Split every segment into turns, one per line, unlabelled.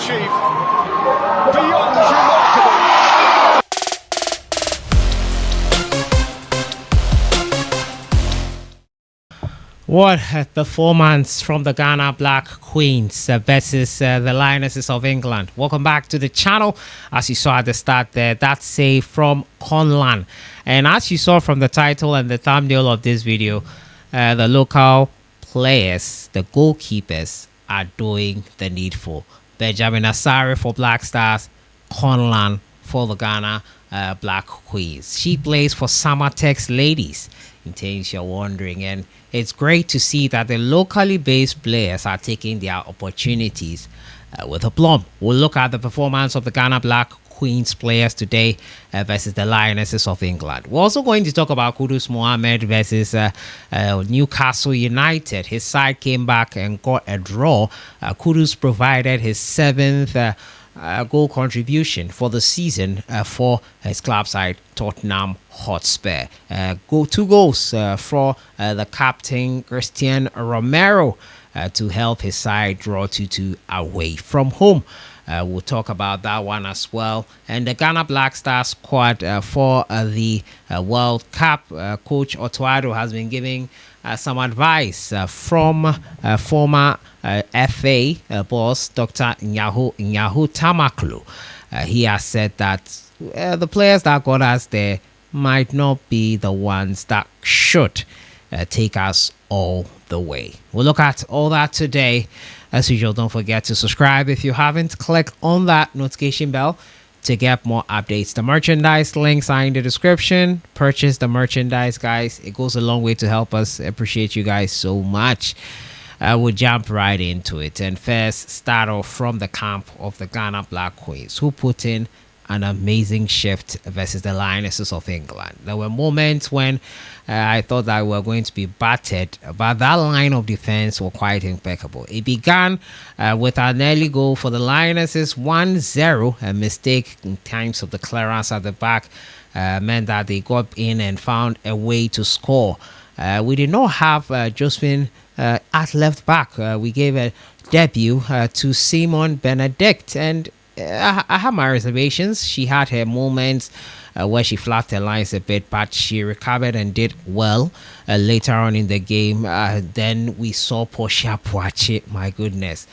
achieve. Beyond remarkable.
What a performance from the Ghana Black Queens versus the Lionesses of England. Welcome back to the channel. As you saw at the start there, that's save from Conlan. And as you saw from the title and the thumbnail of this video, the local players, the goalkeepers, are doing the needful. Benjamin Asare for Black Stars, Conlan for the Ghana Black Queens. She plays for Samatex Ladies, in case you're wondering. And it's great to see that the locally based players are taking their opportunities with aplomb. We'll look at the performance of the Ghana Black Queens players today versus the Lionesses of England. We're also going to talk about Kudus Mohammed versus Newcastle United. His side came back and got a draw. Kudus provided his seventh goal contribution for the season for his club side Tottenham Hotspur. Two goals for the captain Christian Romero to help his side draw 2-2 away from home. We'll talk about that one as well. And the Ghana Black Stars squad for the World Cup. Coach Otuado has been giving some advice from former FA boss Dr. Nyahu Tamaklu. He has said that the players that got us there might not be the ones that should take us all the way. We'll look at all that today. As usual, don't forget to subscribe if you haven't. Click on that notification bell to get more updates. The merchandise links are in the description. Purchase the merchandise, guys. It goes a long way to help us. Appreciate you guys so much. We'll jump right into it. And first, start off from the camp of the Ghana Black Queens, who put in an amazing shift versus the Lionesses of England. There were moments when I thought that we were going to be battered, but that line of defense was quite impeccable. It began with an early goal for the Lionesses, 1-0. A mistake in terms of the clearance at the back meant that they got in and found a way to score. We did not have Josephine at left back. We gave a debut to Simon Benedict, and I have my reservations. She had her moments where she flapped her lines a bit, but she recovered and did well later on in the game. Then we saw Portia Poache. My goodness.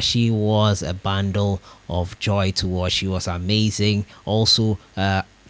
She was a bundle of joy to watch. She was amazing. Also,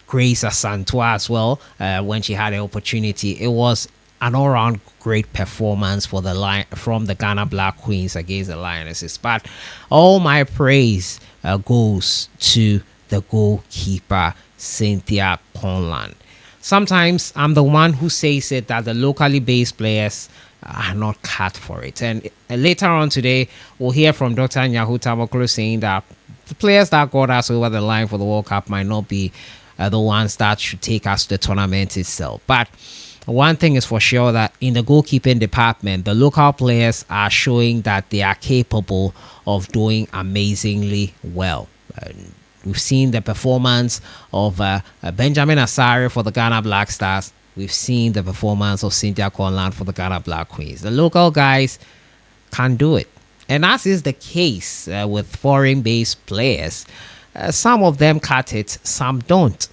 Grace Asantua as well, when she had the opportunity. It was an all-round great performance for from the Ghana Black Queens against the Lionesses. But all my praise goes to the goalkeeper, Cynthia Conlan. Sometimes I'm the one who says it that the locally based players are not cut for it. And later on today, we'll hear from Dr. Nyahu Tamaklu saying that the players that got us over the line for the World Cup might not be the ones that should take us to the tournament itself. But one thing is for sure, that in the goalkeeping department, the local players are showing that they are capable of doing amazingly well. We've seen the performance of Benjamin Asare for the Ghana Black Stars. We've seen the performance of Cynthia Conlan for the Ghana Black Queens. The local guys can do it. And as is the case with foreign-based players, some of them cut it, some don't.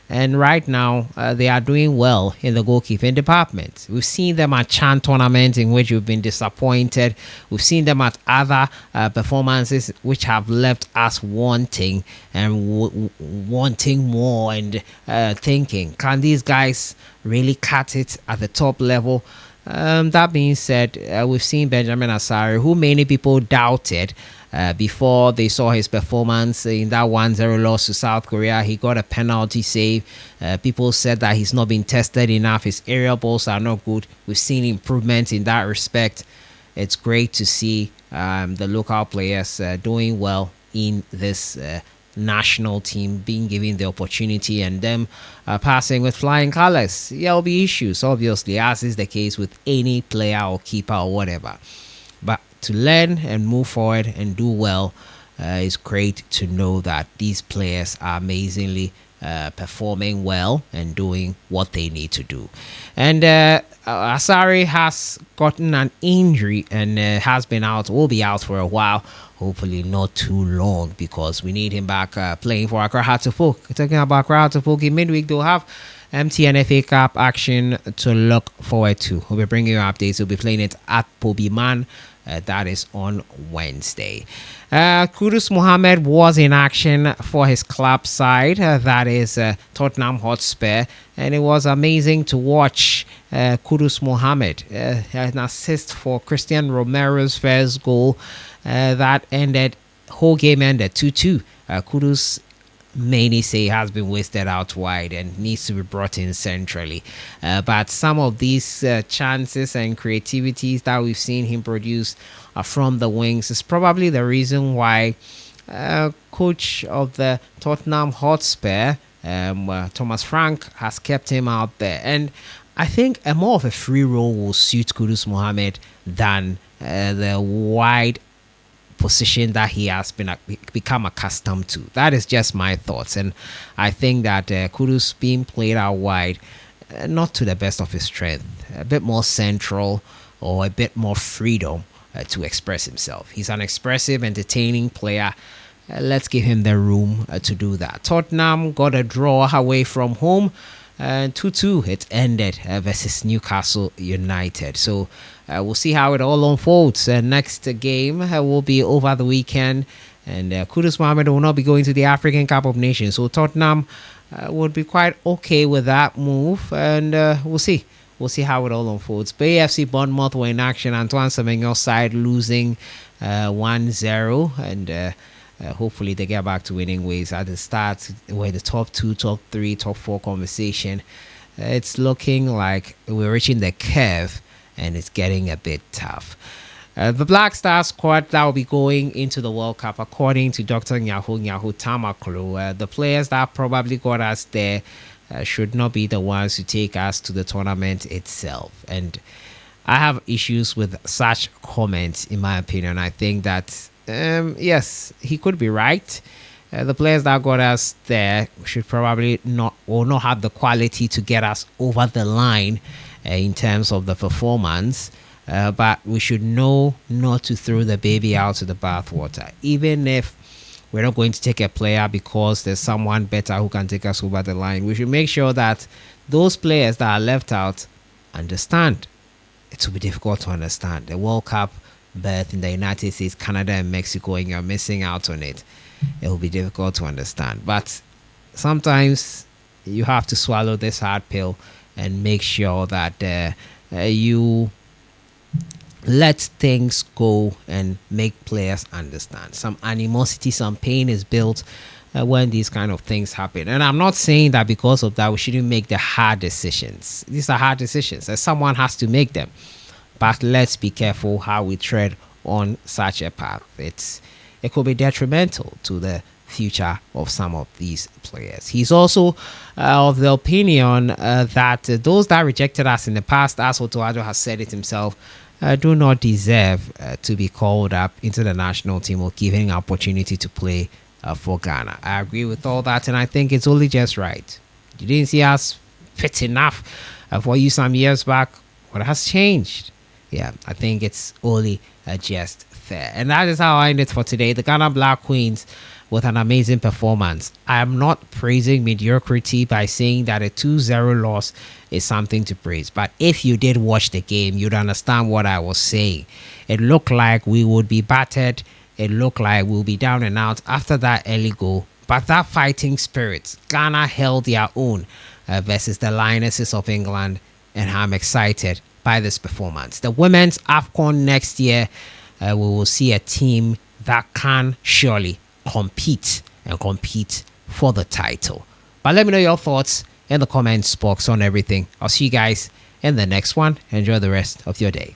And right now, they are doing well in the goalkeeping department. We've seen them at Chan tournament, in which we've been disappointed. We've seen them at other performances which have left us wanting and wanting more and thinking, can these guys really cut it at the top level? That being said, we've seen Benjamin Asare, who many people doubted before they saw his performance in that 1-0 loss to South Korea. He got a penalty save. People said that he's not been tested enough. His aerial balls are not good. We've seen improvement in that respect. It's great to see the local players doing well in this national team, being given the opportunity, and them passing with flying colors. There'll be issues, obviously, as is the case with any player or keeper or whatever. But to learn and move forward and do well, it's great to know that these players are amazingly performing well and doing what they need to do. And Asari has gotten an injury and will be out for a while. Hopefully not too long, because we need him back playing for Accra Hearts of Oak. Talking about Accra Hearts of Oak, in midweek they'll have MTN FA Cup action to look forward to. We'll be bringing you updates. We'll be playing it at Pobiman. That is on Wednesday. Kudus Mohammed was in action for his club side, that is Tottenham Hotspur, and it was amazing to watch Kudus Mohammed an assist for Christian Romero's first goal. That ended, whole game ended 2-2. Kudus, many say, has been wasted out wide and needs to be brought in centrally. But some of these chances and creativities that we've seen him produce from the wings is probably the reason why coach of the Tottenham Hotspur, Thomas Frank, has kept him out there. And I think a more of a free role will suit Kudus Mohammed than the wide position that he has become accustomed to. That is just my thoughts, and I think that Kudus being played out wide, not to the best of his strength, a bit more central or a bit more freedom to express himself. He's an expressive, entertaining player. Let's give him the room to do that. Tottenham got a draw away from home. 2-2 it ended versus Newcastle United. So we'll see how it all unfolds. Next game will be over the weekend, and Kudus Mohammed will not be going to the African Cup of Nations. So Tottenham would be quite okay with that move, and we'll see. We'll see how it all unfolds. Bay FC Bournemouth were in action. Antoine Semenyo's side losing 1-0, and hopefully they get back to winning ways. At the start, we're in the top 2, top 3, top 4 conversation. It's looking like we're reaching the curve, and it's getting a bit tough. The Black Star squad that will be going into the World Cup, according to Dr. Nyahu Tamaklo, the players that probably got us there should not be the ones who take us to the tournament itself. And I have issues with such comments, in my opinion. I think that yes, he could be right. The players that got us there should probably not have the quality to get us over the line in terms of the performance. But we should know not to throw the baby out to the bathwater. Even if we're not going to take a player because there's someone better who can take us over the line, we should make sure that those players that are left out understand. It will be difficult to understand. The World Cup berth in the United States, Canada, and Mexico, and you're missing out on it. It will be difficult to understand. But sometimes you have to swallow this hard pill and make sure that you let things go and make players understand. Some animosity, some pain is built when these kind of things happen. And I'm not saying that because of that we shouldn't make the hard decisions. These are hard decisions, and someone has to make them. But let's be careful how we tread on such a path. It could be detrimental to the future of some of these players. He's also of the opinion that those that rejected us in the past, as Otoado has said it himself, do not deserve to be called up into the national team or given an opportunity to play for Ghana. I agree with all that, and I think it's only just right. You didn't see us fit enough for you some years back. What has changed? Yeah, I think it's only just fair. And that is how I end it for today. The Ghana Black Queens with an amazing performance. I am not praising mediocrity by saying that a 2-0 loss is something to praise. But if you did watch the game, you'd understand what I was saying. It looked like we would be battered. It looked like we'll be down and out after that early goal. But that fighting spirit, Ghana held their own versus the Lionesses of England. And I'm excited by this performance. The women's AFCON next year, we will see a team that can surely compete for the title. But let me know your thoughts in the comments box on everything. I'll see you guys in the next one. Enjoy the rest of your day.